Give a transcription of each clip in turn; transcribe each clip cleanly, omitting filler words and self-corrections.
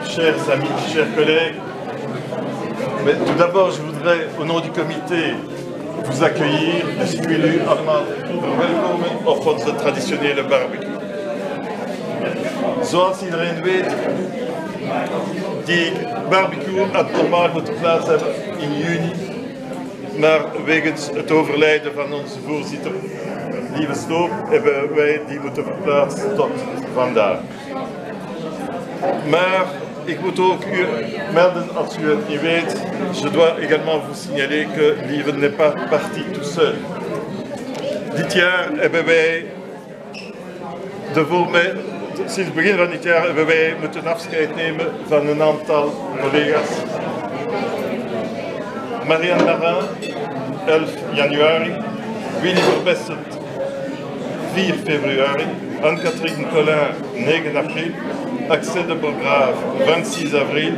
chers amis, chers collègues. Mais tout d'abord, je voudrais, au nom du comité, vous accueillir. Dus ik wil u allemaal verwelkomen op onze traditionele barbecue. Zoals iedereen weet, die barbecue had normaal moeten plaats hebben in juni. Maar wegens het overlijden van onze voorzitter, Lieve Stoop, hebben wij die moeten verplaatsen tot vandaag. Maar ik moet ook u melden, als u het niet weet, je dois également vous signaler que Lieve n'est pas parti tout seul. Dit jaar hebben wij, sinds het begin van dit jaar hebben wij moeten afscheid nemen van een aantal collega's. Marianne Marin, 11 januari, Willy Verbessert, 4 februari, Anne-Catherine Collin, 9 april, Axel de Bourgrave, 26 avril,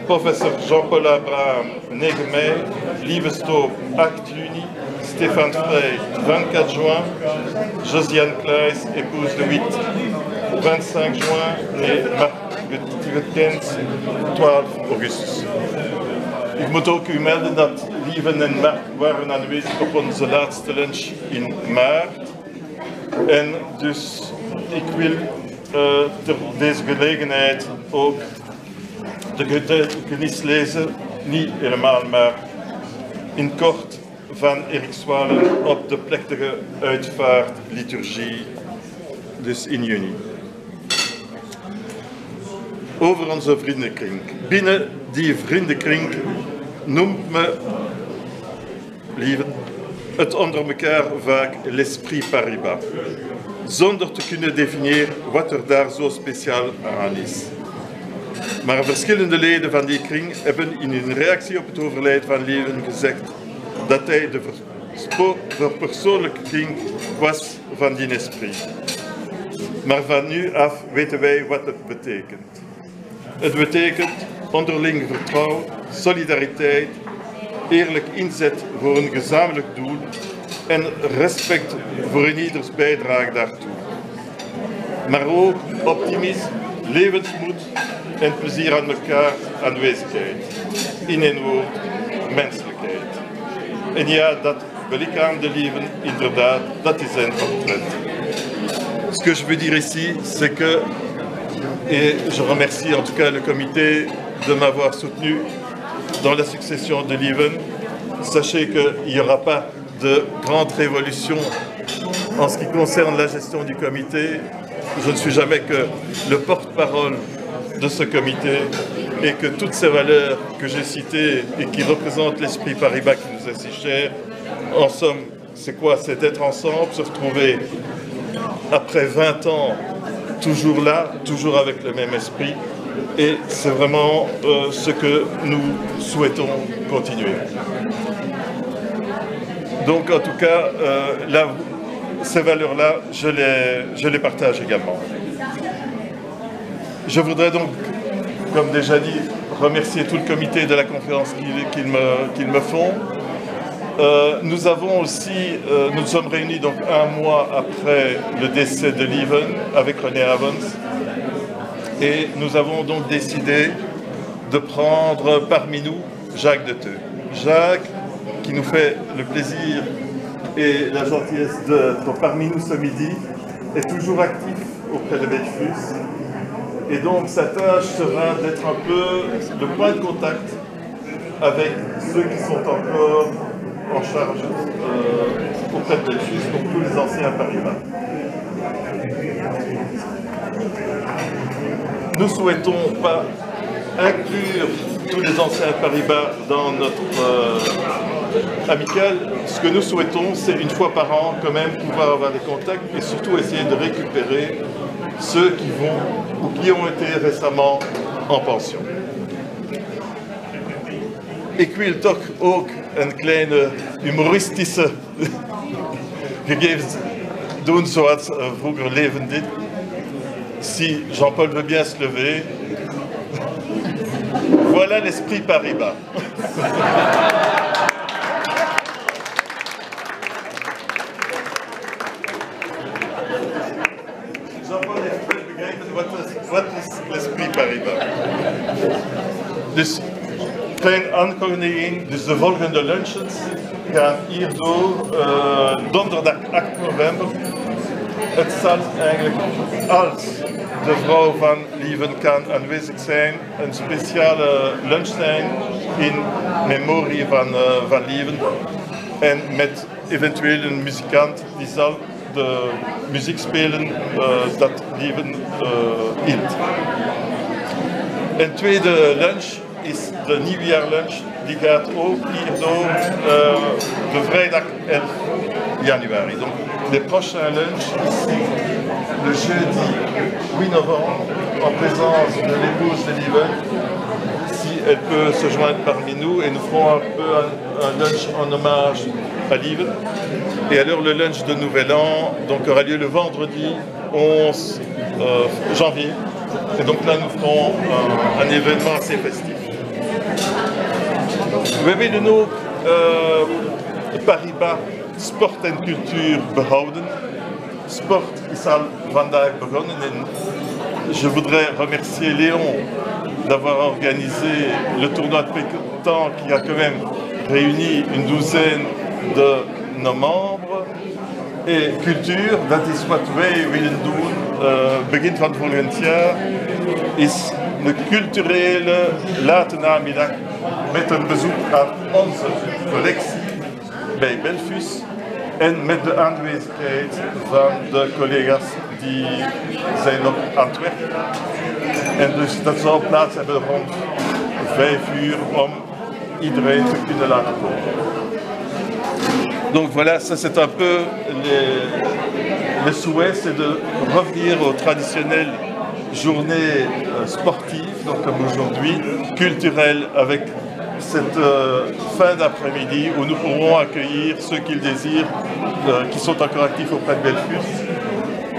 professeur Jean-Paul Abraham, 9 mai, Lieve Stoop, 8 juni, Stéphane Frey, 24 juin, Josiane Kleijs, épouse de 8, 25 juin, et Marc Gutkens, 12 augustus. Ik moet ook u melden dat Lieve en Mark waren aanwezig op onze laatste lunch in maart. En dus ik wil ter deze gelegenheid ook de getuigenis lezen, niet helemaal, maar in kort, van Erik Swalen op de plechtige uitvaartliturgie, dus in juni. Over onze vriendenkring. Binnen die vriendenkring noemt me, lieve, het onder elkaar vaak l'esprit Paribas, zonder te kunnen definiëren wat er daar zo speciaal aan is. Maar verschillende leden van die kring hebben in hun reactie op het overlijden van Lieven gezegd dat hij de verpersoonlijke kring was van die esprit. Maar van nu af weten wij wat het betekent. Het betekent onderling vertrouwen, solidariteit, eerlijk inzet voor een gezamenlijk doel en respect voor ieders bijdrage daartoe. Maar ook optimisme, levensmoed en plezier aan elkaar, aanwezigheid. In een woord, menselijkheid. En ja, dat belichaamde leven, inderdaad, dat is zijn portret. Ce que je veux dire ici, c'est que, et je remercie en tout cas le comité de m'avoir soutenu dans la succession de Lieven. Sachez qu'il n'y aura pas de grande révolution en ce qui concerne la gestion du comité. Je ne suis jamais que le porte-parole de ce comité et que toutes ces valeurs que j'ai citées et qui représentent l'esprit Paribas qui nous est si cher, en somme, c'est quoi? C'est d'être ensemble, se retrouver après 20 ans, toujours là, toujours avec le même esprit. Et c'est vraiment ce que nous souhaitons continuer. Donc en tout cas, ces valeurs-là, je les partage également. Je voudrais donc, comme déjà dit, remercier tout le comité de la conférence qu'ils me font. Nous avons aussi, nous sommes réunis donc un mois après le décès de Lieven avec René Avens. Et nous avons donc décidé de prendre parmi nous Jacques Deteux. Jacques, qui nous fait le plaisir et la gentillesse d'être parmi nous ce midi, est toujours actif auprès de Belfus. Et donc sa tâche sera d'être un peu le point de contact avec ceux qui sont encore en charge auprès de Belfus, donc tous les anciens Paribas. Nous ne souhaitons pas inclure tous les anciens Paribas dans notre amicale. Ce que nous souhaitons, c'est une fois par an quand même pouvoir avoir des contacts et surtout essayer de récupérer ceux qui vont ou qui ont été récemment en pension. Ik wil toch ook een kleine humoristische gegevens doen zoals vroeger Leven dit. Si Jean-Paul veut bien se lever. Voilà l'esprit Paribas. Jean-Paul heeft begrepen wat is l'Esprit Paribas. Dus klein aankondiging, dus de volgende lunches gaan hierdoor donderdag 8 november. Het zal eigenlijk, als de vrouw van Lieven kan aanwezig zijn, een speciale lunch zijn in memorie van Lieven. En met eventueel een muzikant die zal de muziek spelen dat Lieven hield. Een tweede lunch is de nieuwjaarlunch. Die gaat ook hierdoor de vrijdag 11 januari. Donc, le prochain lunch ici, le jeudi 8 novembre, en présence de l'épouse de Lieven, si elle peut se joindre parmi nous, et nous ferons un peu un lunch en hommage à Lieven. Et alors le lunch de Nouvel An donc, aura lieu le vendredi 11 janvier. Et donc là, nous ferons un événement assez festif. We willen ook Paribas sport en cultuur behouden. Sport is al vandaag begonnen en je voudrais remercier Léon d'avoir organisé le tournoi de pétanque qui a quand même réuni une douzaine de nos membres. En cultuur, dat is wat wij willen doen, begin van volgend jaar, is een culturele late namiddag met een bezoek aan onze collectie bij Belfus en met de aanwezigheid van de collega's die zijn op Antwerpen. En dus dat zal plaats hebben rond 5 uur om iedereen te kunnen laten komen. Donc voilà, ça c'est un peu le souhait, c'est de revenir aux traditionnelles journées sportives, donc comme aujourd'hui, culturelles, avec cette fin d'après-midi où nous pourrons accueillir ceux qui le désirent, qui sont encore actifs auprès de Belfus,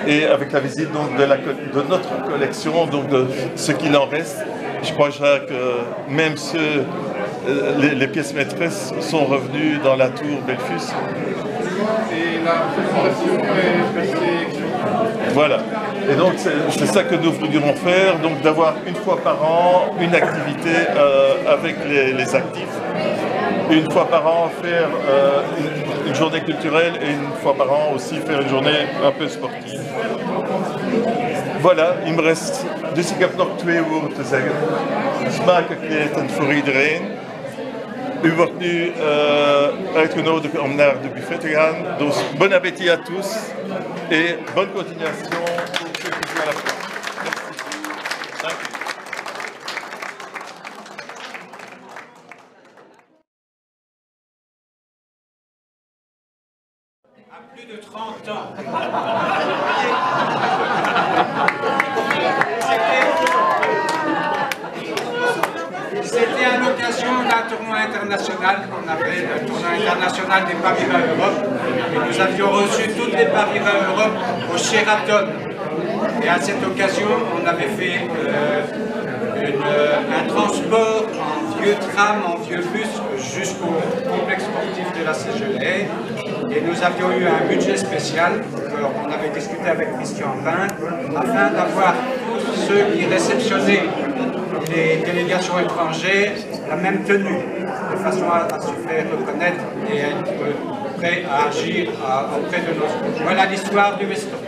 et avec la visite donc, de notre collection, donc de ce qu'il en reste. Je crois, Jacques, que même ceux, les pièces maîtresses sont revenues dans la tour Belfus. Et la présentation est restée. Voilà. Et donc c'est ça que nous voudrions faire, donc d'avoir une fois par an une activité avec les actifs. Une fois par an faire une journée culturelle et une fois par an aussi faire une journée un peu sportive. Voilà, il me rest, dus ik heb nog 2 woorden te zeggen. Smakelijk voor iedereen. U wordt nu uitgenodigd om naar de buffet te gaan. Dus bon appétit à tous et bonne continuation pour ceux qui sont à la fin. Merci. À plus de 30 ans. C'était à l'occasion d'un tournoi international qu'on appelait le tournoi international des Paribas Europe. Et nous avions reçu toutes les Paribas Europe au Sheraton. Et à cette occasion, on avait fait un transport en vieux tram, en vieux bus jusqu'au complexe sportif de la CGE. Et nous avions eu un budget spécial. On avait discuté avec Christian Pain afin d'avoir tous ceux qui réceptionnaient les délégations étrangères la même tenue, de façon à se faire reconnaître et être prêt à agir auprès de nos... Voilà l'histoire du veston.